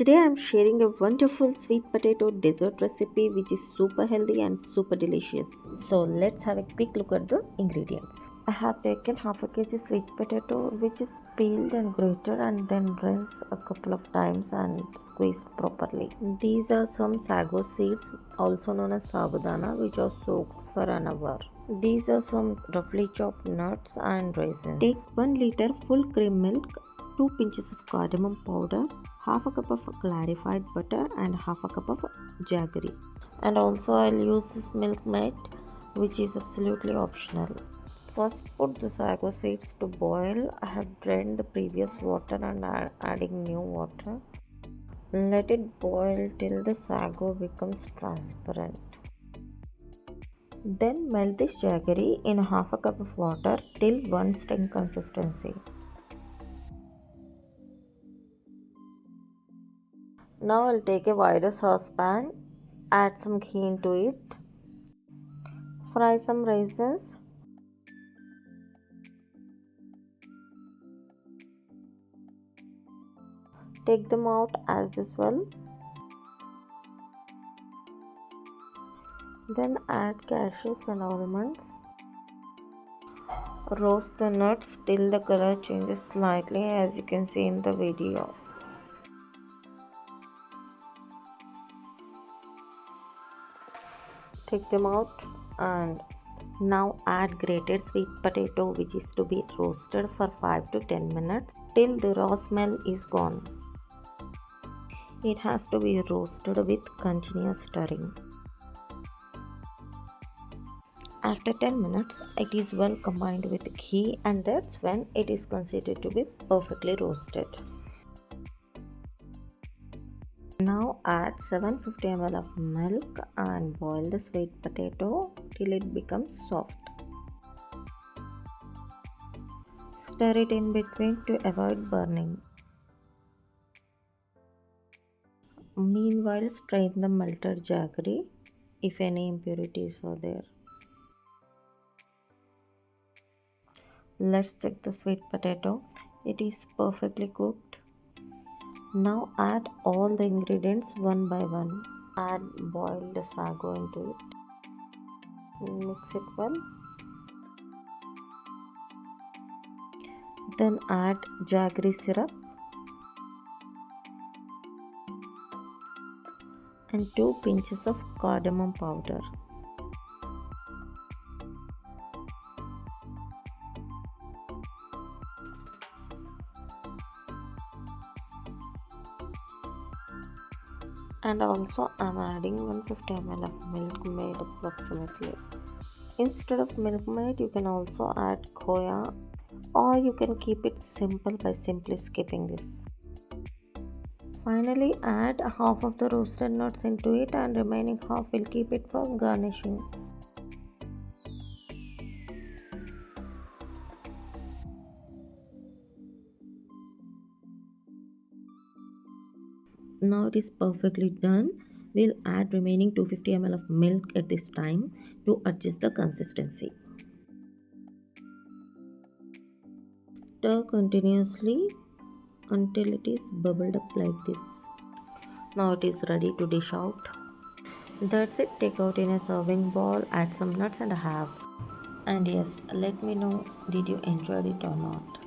Today I'm sharing a wonderful sweet potato dessert recipe which is super healthy and super delicious. So let's have a quick look at the ingredients. I have taken half a kg sweet potato which is peeled and grated and then rinsed a couple of times and squeezed properly. These are some sago seeds, also known as sabudana, which are soaked for an hour. These are some roughly chopped nuts and raisins. Take 1 liter full cream milk, 2 pinches of cardamom powder, half a cup of clarified butter and half a cup of jaggery. And also I'll use this milkmaid, which is absolutely optional. First put the sago seeds to boil. I have drained the previous water and adding new water. Let it boil till the sago becomes transparent. Then melt this jaggery in half a cup of water till one stain consistency. Now I'll take a wider saucepan, add some ghee into it, fry some raisins, take them out as well, then add cashews and almonds. Roast the nuts till the color changes slightly as you can see in the video. Take them out and now add grated sweet potato which is to be roasted for 5 to 10 minutes till the raw smell is gone. It has to be roasted with continuous stirring. After 10 minutes, it is well combined with ghee and that's when it is considered to be perfectly roasted. Now add 750 ml of milk and boil the sweet potato till it becomes soft. Stir it in between to avoid burning. Meanwhile, strain the melted jaggery if any impurities are there. Let's check the sweet potato. It is perfectly cooked. Now add all the ingredients one by one. Add boiled sago into it. Mix it well. Then add jaggery syrup and 2 pinches of cardamom powder. And also I'm adding 150 ml of milkmaid approximately. Instead of milkmaid you can also add khoya, or you can keep it simple by simply skipping this. Finally add half of the roasted nuts into it and remaining half will keep it for garnishing. Now it is perfectly done. We'll add remaining 250 ml of milk at this time to adjust the consistency. Stir continuously until it is bubbled up like this. Now it is ready to dish out. That's it. Take out in a serving bowl, add some nuts and have. And yes, let me know, did you enjoy it or not?